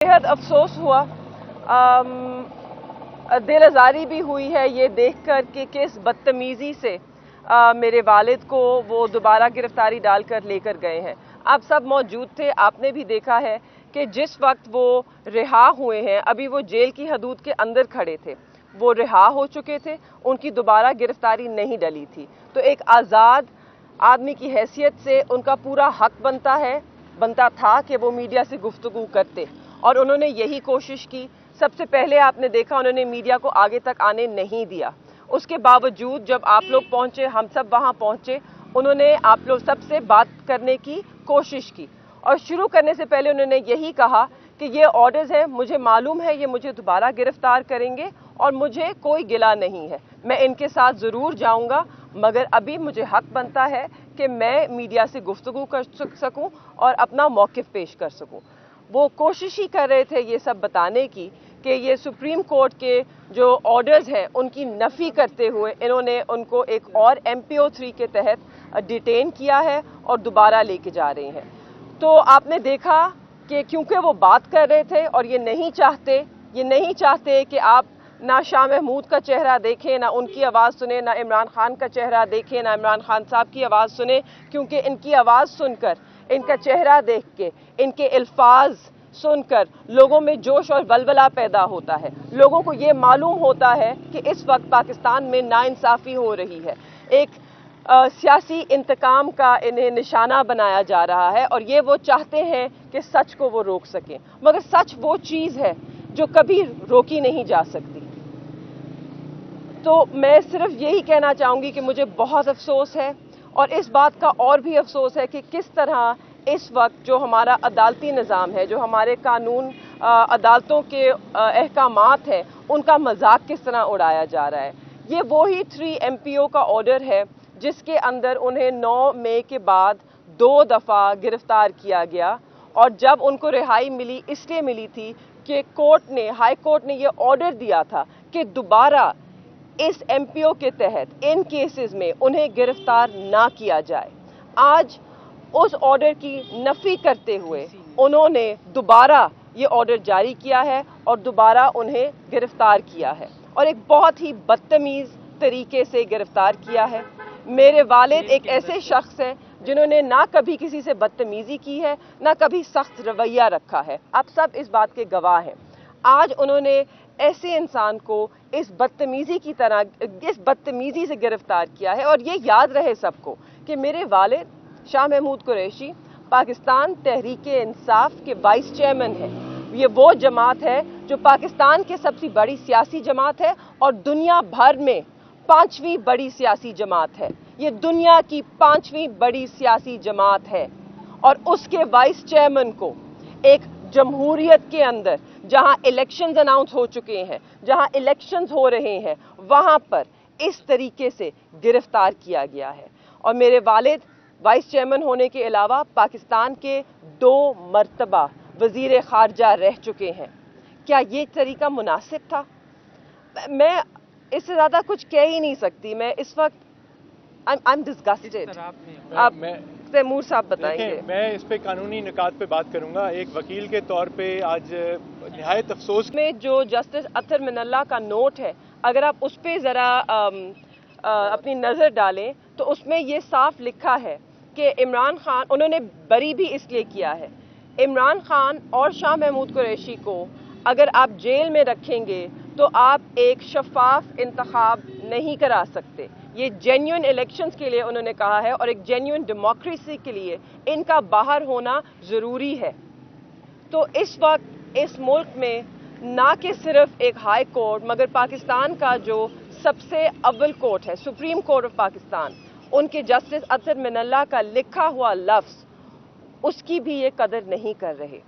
बेहद अफसोस हुआ, दिल आज़ारी भी हुई है ये देखकर कि किस बदतमीज़ी से मेरे वालिद को वो दोबारा गिरफ्तारी डालकर लेकर गए हैं। आप सब मौजूद थे, आपने भी देखा है कि जिस वक्त वो रिहा हुए हैं, अभी वो जेल की हदूद के अंदर खड़े थे, वो रिहा हो चुके थे, उनकी दोबारा गिरफ्तारी नहीं डली थी। तो एक आज़ाद आदमी की हैसियत से उनका पूरा हक बनता था कि वो मीडिया से गुफ्तगू करते, और उन्होंने यही कोशिश की। सबसे पहले आपने देखा उन्होंने मीडिया को आगे तक आने नहीं दिया। उसके बावजूद जब आप लोग पहुंचे, हम सब वहां पहुंचे, उन्होंने आप लोग सबसे बात करने की कोशिश की, और शुरू करने से पहले उन्होंने यही कहा कि ये ऑर्डर्स हैं, मुझे मालूम है ये मुझे दोबारा गिरफ्तार करेंगे और मुझे कोई गिला नहीं है, मैं इनके साथ ज़रूर जाऊंगा, मगर अभी मुझे हक बनता है कि मैं मीडिया से गुफ्तगू कर सकूं और अपना मौक़िफ़ पेश कर सकूं। वो कोशिश ही कर रहे थे ये सब बताने की कि ये सुप्रीम कोर्ट के जो ऑर्डर्स हैं उनकी नफ़ी करते हुए इन्होंने उनको एक और MPO 3 के तहत डिटेन किया है और दोबारा लेके जा रहे हैं। तो आपने देखा कि क्योंकि वो बात कर रहे थे और ये नहीं चाहते कि आप ना शाह महमूद का चेहरा देखें, ना उनकी आवाज़ सुने, ना इमरान खान का चेहरा देखें, ना इमरान खान साहब की आवाज़ सुने, क्योंकि इनकी आवाज़ सुनकर, इनका चेहरा देख के, इनके अल्फाज सुनकर लोगों में जोश और वलवला पैदा होता है। लोगों को ये मालूम होता है कि इस वक्त पाकिस्तान में नाइंसाफ़ी हो रही है, एक सियासी इंतकाम का इन्हें निशाना बनाया जा रहा है, और ये वो चाहते हैं कि सच को वो रोक सकें, मगर सच वो चीज़ है जो कभी रोकी नहीं जा सकती। तो मैं सिर्फ यही कहना चाहूँगी कि मुझे बहुत अफसोस है, और इस बात का और भी अफसोस है कि किस तरह इस वक्त जो हमारा अदालती निज़ाम है, जो हमारे कानून अदालतों के अहकामात हैं, उनका मजाक किस तरह उड़ाया जा रहा है। ये वही 3 MPO का ऑर्डर है जिसके अंदर उन्हें 9 मई के बाद 2 दफ़ा गिरफ्तार किया गया, और जब उनको रिहाई मिली इसलिए मिली थी कि हाई कोर्ट ने ये ऑर्डर दिया था कि दोबारा इस MPO के तहत इन केसेस में उन्हें गिरफ्तार ना किया जाए। आज उस ऑर्डर की नफ़ी करते हुए उन्होंने दोबारा ये ऑर्डर जारी किया है और दोबारा उन्हें गिरफ्तार किया है, और एक बहुत ही बदतमीज़ तरीके से गिरफ्तार किया है। मेरे वालिद एक ऐसे शख्स हैं जिन्होंने ना कभी किसी से बदतमीज़ी की है, ना कभी सख्त रवैया रखा है। आप सब इस बात के गवाह हैं। आज उन्होंने ऐसे इंसान को इस बदतमीज़ी से गिरफ्तार किया है, और ये याद रहे सबको कि मेरे वालिद शाह महमूद कुरैशी पाकिस्तान तहरीक-ए-इंसाफ के वाइस चेयरमैन हैं। ये वो जमात है जो पाकिस्तान की सबसे बड़ी सियासी जमात है और दुनिया भर में 5वीं बड़ी सियासी जमात है। ये दुनिया की 5वीं बड़ी सियासी जमात है, और उसके वाइस चेयरमैन को एक जमहूरियत के अंदर, जहां इलेक्शंस अनाउंस हो चुके हैं, जहां इलेक्शंस हो रहे हैं, वहां पर इस तरीके से गिरफ्तार किया गया है। और मेरे वालिद वाइस चेयरमैन होने के अलावा पाकिस्तान के 2 मरतबा वज़ीर ख़ारजा रह चुके हैं। क्या ये तरीका मुनासिब था? मैं इससे ज़्यादा कुछ कह ही नहीं सकती। मैं इस वक्त आई एम डिस्गस्टेड। आप तैमूर साहब बताएंगे। मैं इस पे कानूनी निकात पे बात करूंगा। एक वकील के तौर पे आज निहायत अफसोस में जो जस्टिस अतर मिनल्ला का नोट है, अगर आप उस पर ज़रा अपनी नज़र डालें तो उसमें ये साफ लिखा है कि इमरान खान, उन्होंने बरी भी इसलिए किया है, इमरान खान और शाह महमूद कुरैशी को अगर आप जेल में रखेंगे तो आप एक शफाफ इंतखाब नहीं करा सकते। ये जेन्युइन इलेक्शंस के लिए उन्होंने कहा है, और एक जेन्युइन डेमोक्रेसी के लिए इनका बाहर होना ज़रूरी है। तो इस वक्त इस मुल्क में ना कि सिर्फ एक हाई कोर्ट, मगर पाकिस्तान का जो सबसे अव्वल कोर्ट है, सुप्रीम कोर्ट ऑफ पाकिस्तान, उनके जस्टिस अतर मिनल्ला का लिखा हुआ लफ्ज़, उसकी भी ये कदर नहीं कर रहे।